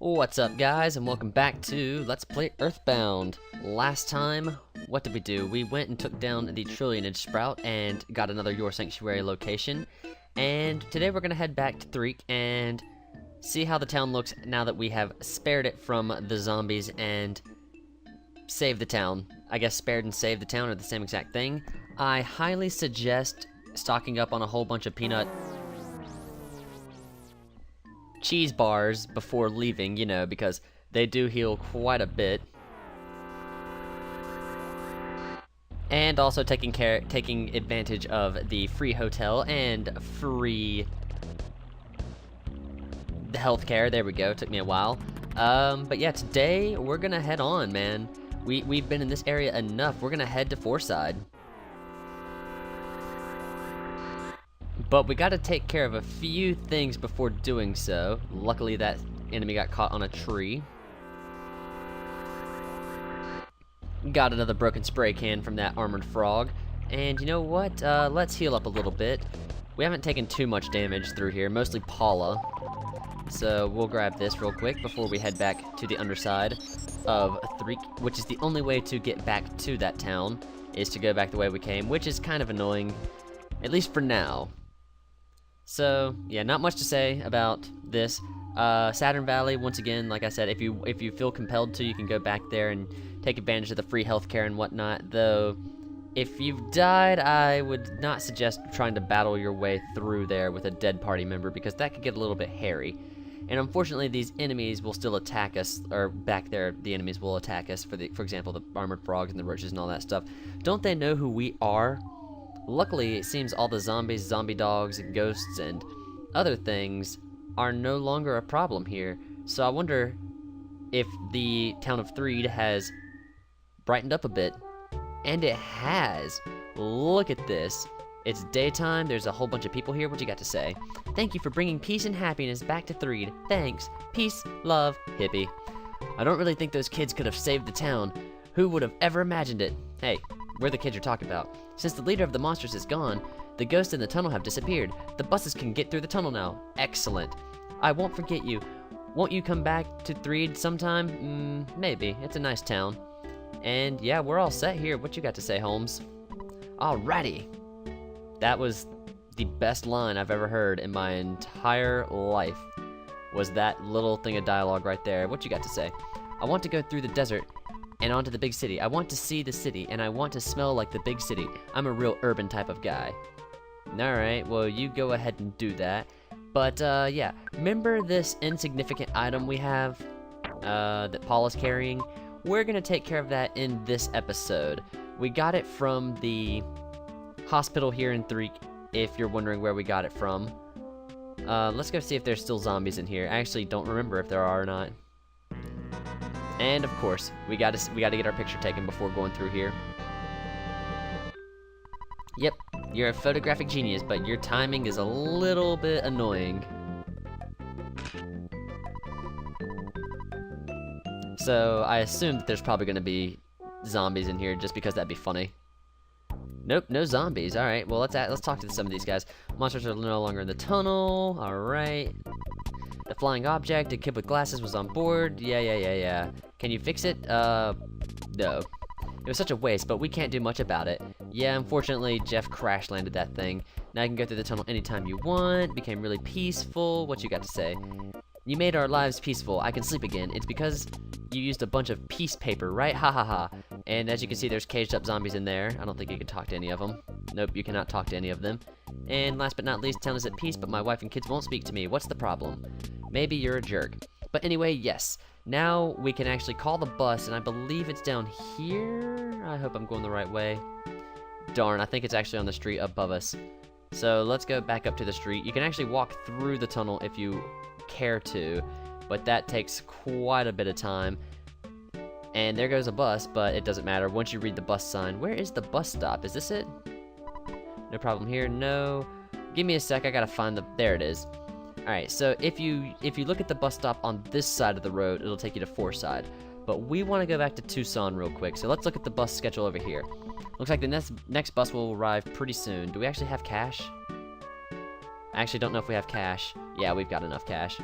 What's up, guys, and welcome back to Let's Play EarthBound. Last time, what did we do? We went and took down the Trillionage Sprout and got another Your Sanctuary location. And today we're going to head back to Threek and see how the town looks now that we have spared it from the zombies and saved the town. I guess spared and saved the town are the same exact thing. I highly suggest stocking up on a whole bunch of peanut cheese bars before leaving, you know, because they do heal quite a bit. And also taking advantage of the free hotel and free healthcare. There we go. Took me a while. But yeah, today we're gonna head on, man. We've been in this area enough. We're gonna head to Fourside. But we gotta take care of a few things before doing so. Luckily that enemy got caught on a tree. Got another broken spray can from that armored frog. And you know what? Let's heal up a little bit. We haven't taken too much damage through here, mostly Paula. So we'll grab this real quick before we head back to the underside of Threek, which is the only way to get back to that town, is to go back the way we came, which is kind of annoying, at least for now. So, yeah, not much to say about this. Saturn Valley, once again, like I said, if you feel compelled to, you can go back there and take advantage of the free healthcare and whatnot, though if you've died, I would not suggest trying to battle your way through there with a dead party member, because that could get a little bit hairy. And unfortunately, these enemies will still attack us, or back there, the enemies will attack us, for example, the armored frogs and the roaches and all that stuff. Don't they know who we are? Luckily, it seems all the zombies, zombie dogs, and ghosts, and other things are no longer a problem here. So I wonder if the town of Threed has brightened up a bit. And it has. Look at this. It's daytime, there's a whole bunch of people here. What you got to say? Thank you for bringing peace and happiness back to Threed. Thanks. Peace, love, hippie. I don't really think those kids could have saved the town. Who would have ever imagined it? Hey, we're the kids you're talking about. Since the leader of the monsters is gone, the ghosts in the tunnel have disappeared. The buses can get through the tunnel now. Excellent. I won't forget you. Won't you come back to Threed sometime? Maybe. It's a nice town. And yeah, we're all set here. What you got to say, Holmes? Alrighty. That was the best line I've ever heard in my entire life, was that little thing of dialogue right there. What you got to say? I want to go through the desert and onto the big city. I want to see the city, and I want to smell like the big city. I'm a real urban type of guy. Alright, well, you go ahead and do that. But, yeah, remember this insignificant item we have that Paula's carrying? We're gonna take care of that in this episode. We got it from the hospital here in Threek, if you're wondering where we got it from. Let's go see if there's still zombies in here. I actually don't remember if there are or not. And of course, we gotta get our picture taken before going through here. Yep, you're a photographic genius, but your timing is a little bit annoying. So I assume that there's probably gonna be zombies in here, just because that'd be funny. Nope, no zombies. All right, well let's talk to some of these guys. Monsters are no longer in the tunnel. All right. The flying object, a kid with glasses, was on board. Yeah. Can you fix it? No. It was such a waste, but we can't do much about it. Yeah, unfortunately, Jeff crash landed that thing. Now you can go through the tunnel anytime you want. Became really peaceful. What you got to say? You made our lives peaceful. I can sleep again. It's because you used a bunch of peace paper, right? Ha ha ha. And as you can see, there's caged up zombies in there. I don't think you can talk to any of them. Nope, you cannot talk to any of them. And last but not least, town is at peace, but my wife and kids won't speak to me. What's the problem? Maybe you're a jerk. But anyway, yes. Now we can actually call the bus, and I believe it's down here. I hope I'm going the right way. Darn, I think it's actually on the street above us. So let's go back up to the street. You can actually walk through the tunnel if you care to, but that takes quite a bit of time. And there goes a bus, but it doesn't matter once you read the bus sign. Where is the bus stop? Is this it? No problem here. No. Give me a sec. I gotta find the. There it is. All right. So if you look at the bus stop on this side of the road, it'll take you to Fourside. But we want to go back to Tucson real quick. So let's look at the bus schedule over here. Looks like the next bus will arrive pretty soon. Do we actually have cash? I actually don't know if we have cash. Yeah, we've got enough cash.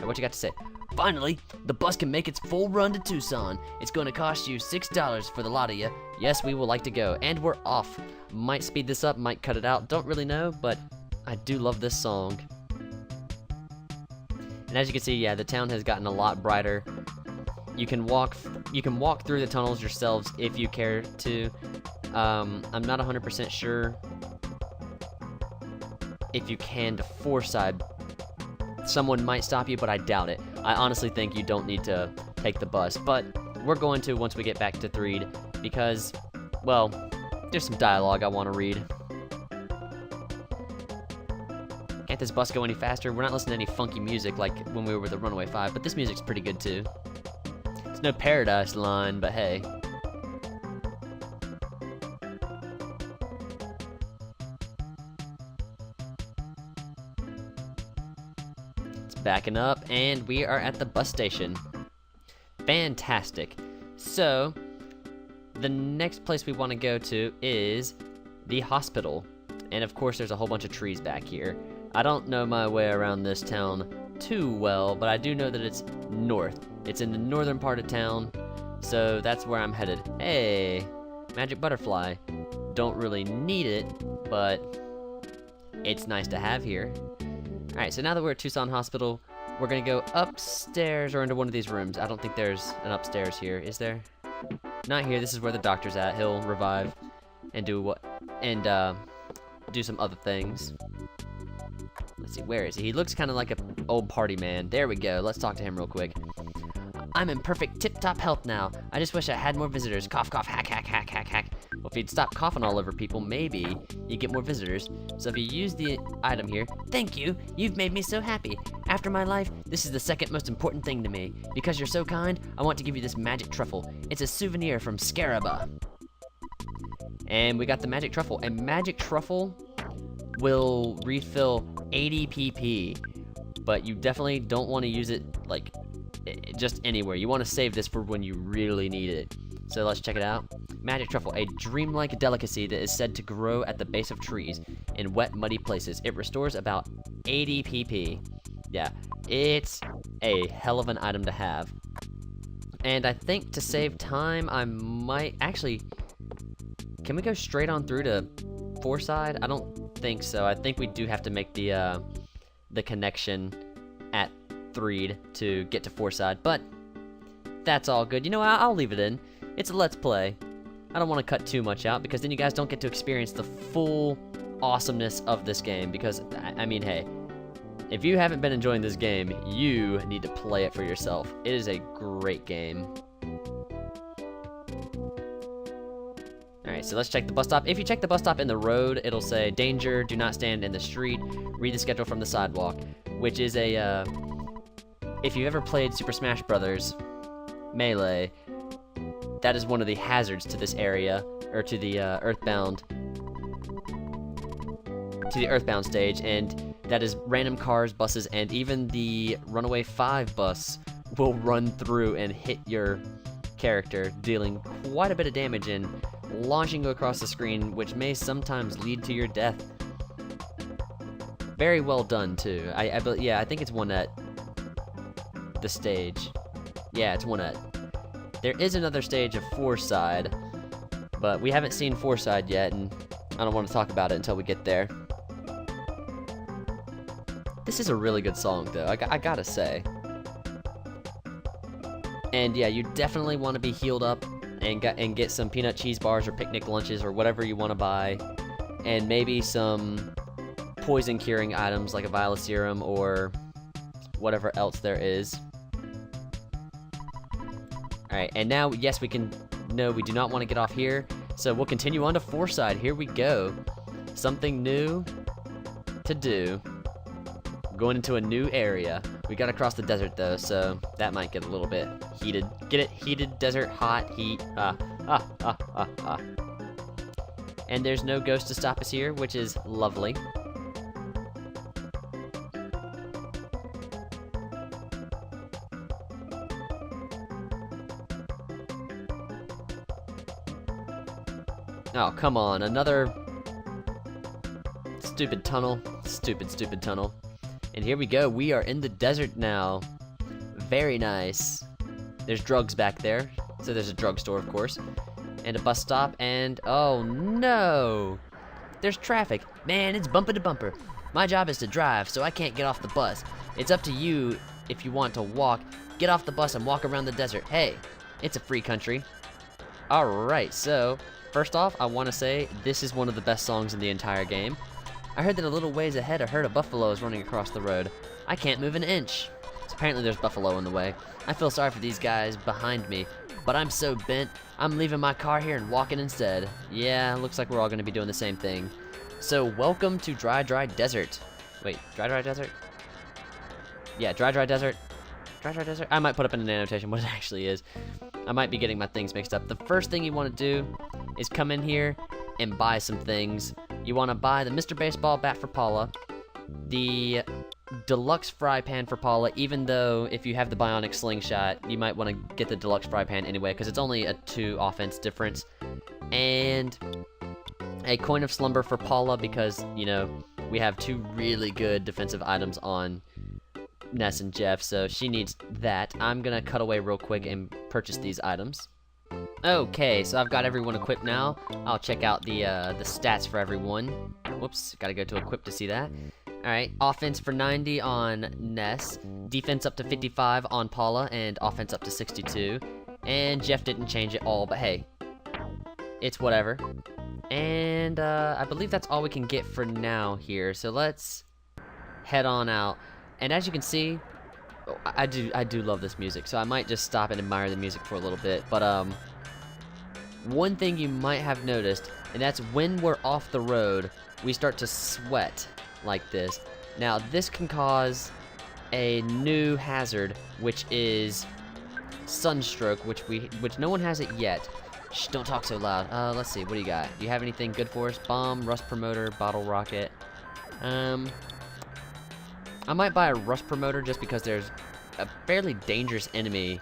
Right, what you got to say? Finally, the bus can make its full run to Tucson. It's going to cost you $6 for the lot of you. Yes, we will like to go, and we're off. Might speed this up, might cut it out, don't really know, but I do love this song. And as you can see, yeah, the town has gotten a lot brighter. You can walk through the tunnels yourselves if you care to. I'm not 100% sure if you can to Fourside. Someone might stop you, but I doubt it. I honestly think you don't need to take the bus, but we're going to once we get back to Threed because, well, there's some dialogue I want to read. Can't this bus go any faster? We're not listening to any funky music like when we were with the Runaway 5, but this music's pretty good too. It's no Paradise line, but hey. Backing up, and we are at the bus station. Fantastic. So, the next place we want to go to is the hospital. And of course, there's a whole bunch of trees back here. I don't know my way around this town too well, but I do know that it's north. It's in the northern part of town, so that's where I'm headed. Hey, magic butterfly. Don't really need it, but it's nice to have here. Alright, so now that we're at Tucson Hospital, we're gonna go upstairs or into one of these rooms. I don't think there's an upstairs here, is there? Not here. This is where the doctor's at. He'll revive and do some other things. Let's see, where is he? He looks kind of like an old party man. There we go. Let's talk to him real quick. I'm in perfect tip-top health now. I just wish I had more visitors. Cough, cough, hack, hack, hack, hack, hack. Well, if you'd stop coughing all over people, maybe you'd get more visitors. So if you use the item here, thank you. You've made me so happy. After my life, this is the second most important thing to me. Because you're so kind, I want to give you this magic truffle. It's a souvenir from Scaraba. And we got the magic truffle. And magic truffle will refill 80 PP. But you definitely don't want to use it, like, just anywhere. You want to save this for when you really need it. So let's check it out. Magic truffle, a dreamlike delicacy that is said to grow at the base of trees in wet, muddy places. It restores about 80 PP. Yeah, it's a hell of an item to have. And I think to save time, I might actually. Can we go straight on through to Fourside? I don't think so. I think we do have to make the connection at Threed to get to Fourside, but that's all good. You know, I'll leave it in. It's a let's play. I don't want to cut too much out because then you guys don't get to experience the full awesomeness of this game because, I mean, hey, if you haven't been enjoying this game, you need to play it for yourself. It is a great game. Alright, so let's check the bus stop. If you check the bus stop in the road, it'll say, danger, do not stand in the street, read the schedule from the sidewalk, which is a, if you've ever played Super Smash Bros. Melee, that is one of the hazards to this area, or to the EarthBound stage, and that is random cars, buses, and even the Runaway 5 bus will run through and hit your character, dealing quite a bit of damage and launching you across the screen, which may sometimes lead to your death. Very well done, too. Yeah, I think it's one at the stage. Yeah, it's one at. There is another stage of Fourside, but we haven't seen Fourside yet, and I don't want to talk about it until we get there. This is a really good song, though, I gotta say. And yeah, you definitely want to be healed up and get some peanut cheese bars or picnic lunches or whatever you want to buy, and maybe some poison curing items like a vial of serum or whatever else there is. Alright, and now, yes, we do not want to get off here, so we'll continue on to Fourside. Here we go. Something new to do. Going into a new area. We gotta cross the desert, though, so that might get a little bit heated. Get it? Heated, desert, hot, heat. And there's no ghost to stop us here, which is lovely. Oh, come on, another stupid tunnel. Stupid tunnel. And here we go, we are in the desert now. Very nice. There's drugs back there, so there's a drugstore, of course. And a bus stop, and oh no! There's traffic. Man, it's bumper to bumper. My job is to drive, so I can't get off the bus. It's up to you if you want to walk. Get off the bus and walk around the desert. Hey, it's a free country. Alright, so, first off, I want to say this is one of the best songs in the entire game. I heard that a little ways ahead a herd of buffaloes running across the road. I can't move an inch. So apparently there's buffalo in the way. I feel sorry for these guys behind me, but I'm so bent, I'm leaving my car here and walking instead. Yeah, looks like we're all going to be doing the same thing. So welcome to Dry Desert. Wait, Dry Desert? Yeah, Dry Desert. Dry Desert? I might put up in an annotation what it actually is. I might be getting my things mixed up. The first thing you want to do is come in here and buy some things. You want to buy the Mr. Baseball bat for Paula, the deluxe fry pan for Paula, even though if you have the bionic slingshot, you might want to get the deluxe fry pan anyway, because it's only a 2 offense difference, and a coin of slumber for Paula, because, you know, we have 2 really good defensive items on Ness and Jeff, so she needs that. I'm gonna cut away real quick and purchase these items. Okay, so I've got everyone equipped now. I'll check out the stats for everyone. Whoops, gotta go to equip to see that. Alright, offense for 90 on Ness, defense up to 55 on Paula, and offense up to 62. And Jeff didn't change it all, but hey, it's whatever. And I believe that's all we can get for now here, so let's head on out. And as you can see, I do love this music, so I might just stop and admire the music for a little bit. But one thing you might have noticed, and that's when we're off the road, we start to sweat like this. Now this can cause a new hazard, which is sunstroke, which no one has it yet. Shh, don't talk so loud. Let's see, what do you got? Do you have anything good for us? Bomb, rust promoter, bottle rocket. I might buy a rust promoter just because there's a fairly dangerous enemy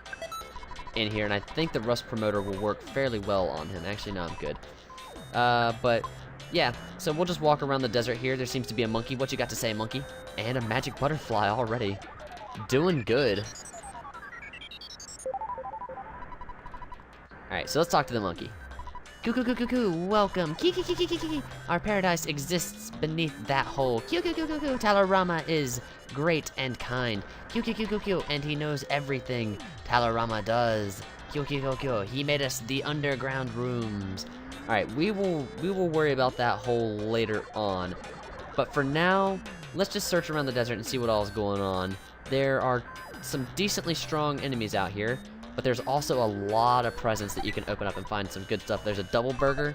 in here, and I think the rust promoter will work fairly well on him. Actually, no, I'm good. But yeah, so we'll just walk around the desert here. There seems to be a monkey. What you got to say, monkey? And a magic butterfly already. Doing good. Alright, so let's talk to the monkey. Coo, welcome. Kiki. Our paradise exists beneath that hole. Coo. Talarama is great and kind. Coo. And he knows everything. Talarama does. Coo. He made us the underground rooms. Alright, we will worry about that hole later on. But for now, let's just search around the desert and see what all is going on. There are some decently strong enemies out here, but there's also a lot of presents that you can open up and find some good stuff. There's a double burger,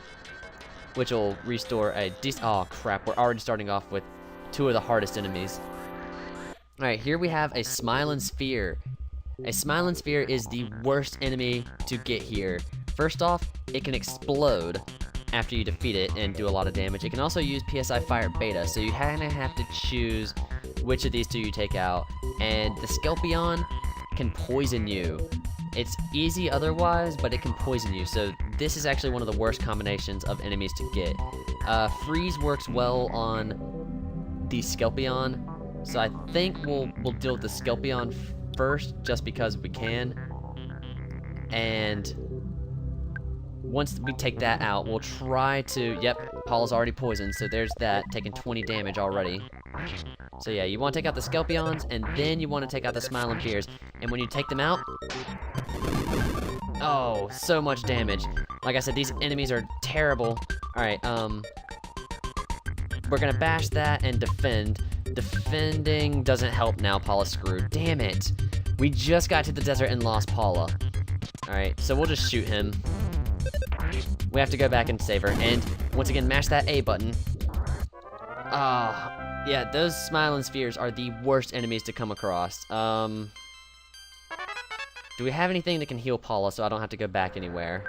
which will restore a oh crap, we're already starting off with 2 of the hardest enemies. Alright, here we have a Smiling Sphere. A Smiling Sphere is the worst enemy to get here. First off, it can explode after you defeat it and do a lot of damage. It can also use PSI Fire Beta, so you kinda have to choose which of these 2 you take out. And the Skelpion can poison you. It's easy otherwise, but it can poison you, so this is actually one of the worst combinations of enemies to get. Freeze works well on the Skelpion, so I think we'll deal with the Skelpion first, just because we can. And once we take that out, we'll try to... Yep, Paula's already poisoned, so there's that, taking 20 damage already. So yeah, you want to take out the Skelpions, and then you want to take out the Smiling Spheres. And when you take them out... Oh, so much damage. Like I said, these enemies are terrible. Alright, we're gonna bash that and defend. Defending doesn't help now, Paula's screwed. Damn it! We just got to the desert and lost Paula. Alright, so we'll just shoot him. We have to go back and save her. And once again, mash that A button. Oh, yeah, those Smiling Spheres are the worst enemies to come across. Do we have anything that can heal Paula so I don't have to go back anywhere?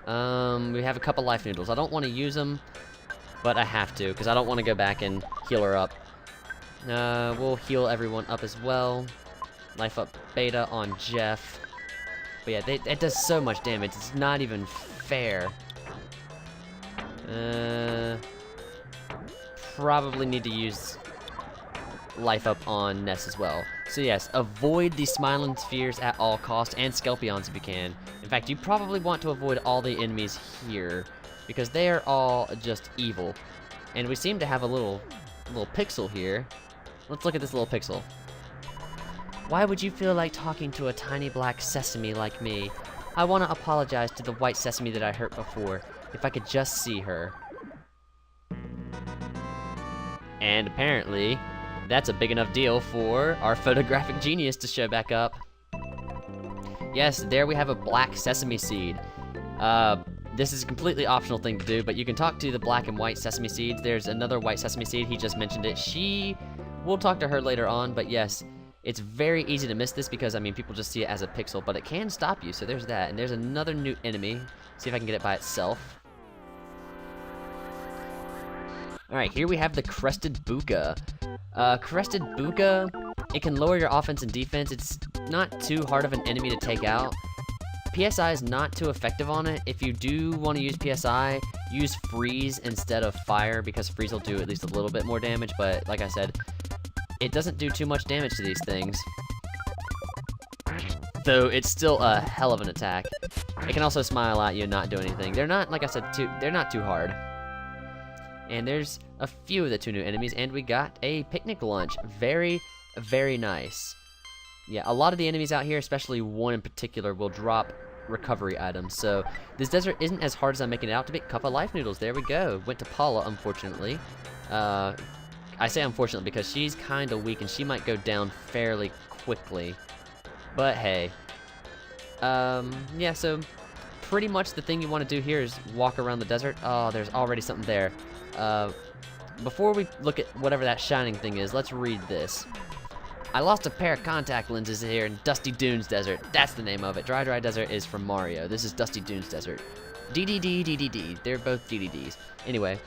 We have a couple life noodles. I don't want to use them, but I have to, because I don't want to go back and heal her up. We'll heal everyone up as well. Life up beta on Jeff. But yeah, it does so much damage, it's not even fair. Probably need to use life up on Ness as well. So yes, avoid the smiling spheres at all costs, and Skelpions if you can. In fact, you probably want to avoid all the enemies here, because they are all just evil. And we seem to have a little pixel here. Let's look at this little pixel. Why would you feel like talking to a tiny black sesame like me? I want to apologize to the white sesame that I hurt before. If I could just see her. And apparently, that's a big enough deal for our photographic genius to show back up. Yes, there we have a black sesame seed. This is a completely optional thing to do, but you can talk to the black and white sesame seeds. There's another white sesame seed, he just mentioned it. We'll talk to her later on, but yes, it's very easy to miss this because, I mean, people just see it as a pixel, but it can stop you, so there's that. And there's another new enemy. See if I can get it by itself. Alright, here we have the Crested Buca. Crested Buca, it can lower your offense and defense. It's not too hard of an enemy to take out. PSI is not too effective on it. If you do want to use PSI, use freeze instead of fire, because freeze will do at least a little bit more damage, but like I said, it doesn't do too much damage to these things. Though it's still a hell of an attack. It can also smile at you and not do anything. They're not, like I said, they're not too hard. And there's a few of the two new enemies, and we got a picnic lunch. Very, very nice. Yeah, a lot of the enemies out here, especially one in particular, will drop recovery items. So this desert isn't as hard as I'm making it out to be. Cup of life noodles, there we go. Went to Paula, unfortunately. I say unfortunately because she's kind of weak and she might go down fairly quickly. But hey. Yeah, so pretty much the thing you want to do here is walk around the desert. Oh, there's already something there. Before we look at whatever that shining thing is, let's read this. I lost a pair of contact lenses here in Dusty Dunes Desert. That's the name of it. Dry Desert is from Mario. This is Dusty Dunes Desert. DDD. They're both DDDs. Anyway,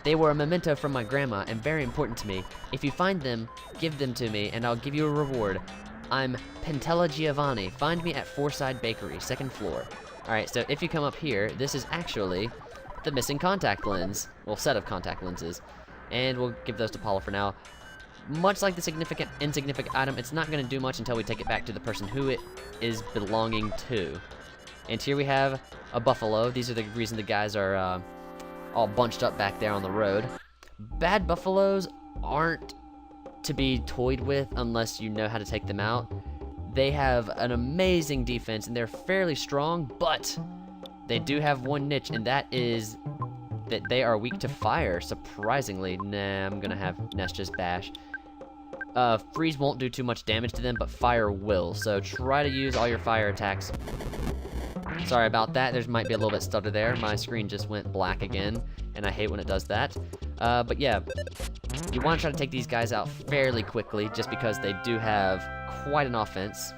they were a memento from my grandma and very important to me. If you find them, give them to me and I'll give you a reward. I'm Pentella Giovanni. Find me at Fourside Bakery, 2nd floor. Alright, so if you come up here, this is actually the missing contact lens. Well, set of contact lenses. And we'll give those to Paula for now. Much like the insignificant item, it's not going to do much until we take it back to the person who it is belonging to. And here we have a buffalo. These are the reason the guys are all bunched up back there on the road. Bad buffaloes aren't to be toyed with unless you know how to take them out. They have an amazing defense and they're fairly strong, but they do have one niche, and that is that they are weak to fire, surprisingly. Nah, I'm gonna have Ness just bash. Freeze won't do too much damage to them, but fire will, so try to use all your fire attacks. Sorry about that, there might be a little bit stutter there. My screen just went black again, and I hate when it does that. But yeah, you want to try to take these guys out fairly quickly, just because they do have quite an offense.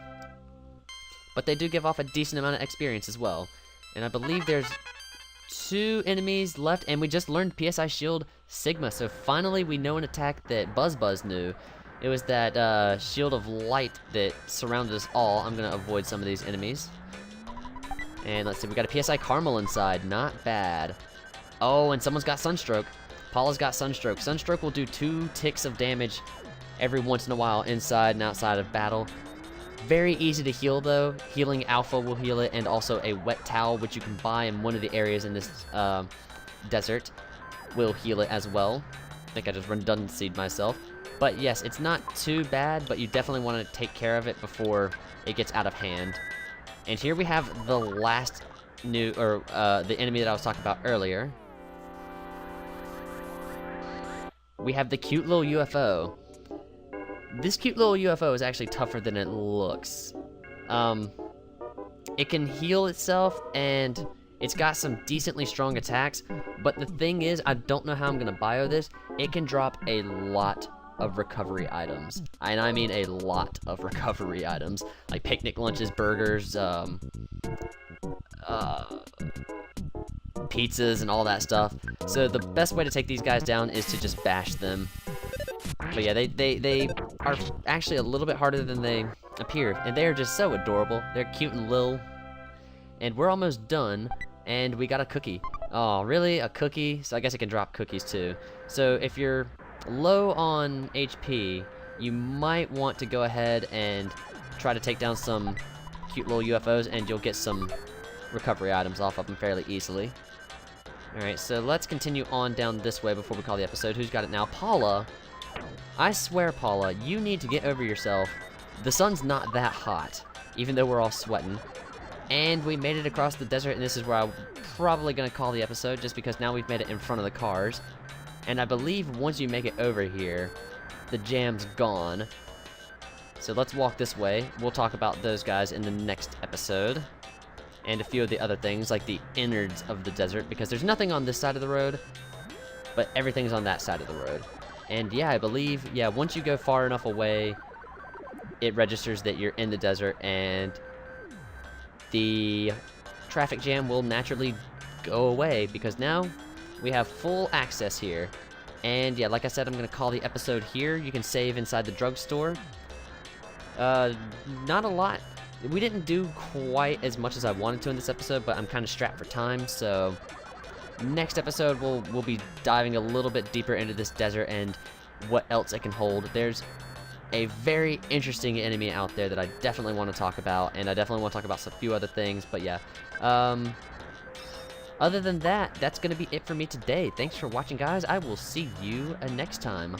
But they do give off a decent amount of experience as well. And I believe there's 2 enemies left, and we just learned PSI Shield Sigma, so finally we know an attack that Buzz knew. It was that shield of light that surrounded us all. I'm gonna avoid some of these enemies. And let's see, we got a PSI Caramel inside, not bad. Oh, and someone's got Sunstroke. Paula's got Sunstroke. Sunstroke will do 2 ticks of damage every once in a while inside and outside of battle. Very easy to heal though. Healing Alpha will heal it, and also a wet towel, which you can buy in one of the areas in this desert, will heal it as well. I think I just redundancied myself. But yes, it's not too bad, but you definitely want to take care of it before it gets out of hand. And here we have the last new, or the enemy that I was talking about earlier. We have the cute little UFO. This cute little UFO is actually tougher than it looks. It can heal itself, and it's got some decently strong attacks, but the thing is, I don't know how I'm gonna bio this. It can drop a lot of recovery items, and I mean a lot of recovery items, like picnic lunches, burgers, pizzas, and all that stuff. So the best way to take these guys down is to just bash them. But yeah, they are actually a little bit harder than they appear, and they're just so adorable. They're cute and little. And we're almost done, and we got a cookie. Oh, really? A cookie? So I guess it can drop cookies too. So if you're low on HP, you might want to go ahead and try to take down some cute little UFOs, and you'll get some recovery items off of them fairly easily. Alright, so let's continue on down this way before we call the episode. Who's got it now? Paula. I swear, Paula, you need to get over yourself. The sun's not that hot, even though we're all sweating. And we made it across the desert, and this is where I'm probably going to call the episode, just because now we've made it in front of the cars. And I believe once you make it over here, the jam's gone. So let's walk this way. We'll talk about those guys in the next episode. And a few of the other things, like the innards of the desert, because there's nothing on this side of the road, but everything's on that side of the road. And yeah, I believe, yeah, once you go far enough away, it registers that you're in the desert, and the traffic jam will naturally go away, because now we have full access here. And yeah, like I said, I'm going to call the episode here. You can save inside the drugstore. Not a lot. We didn't do quite as much as I wanted to in this episode, but I'm kind of strapped for time, so next episode we'll be diving a little bit deeper into this desert and what else it can hold. There's a very interesting enemy out there that I definitely want to talk about, and I definitely want to talk about a few other things, but yeah. Other than that, that's going to be it for me today. Thanks for watching, guys. I will see you next time.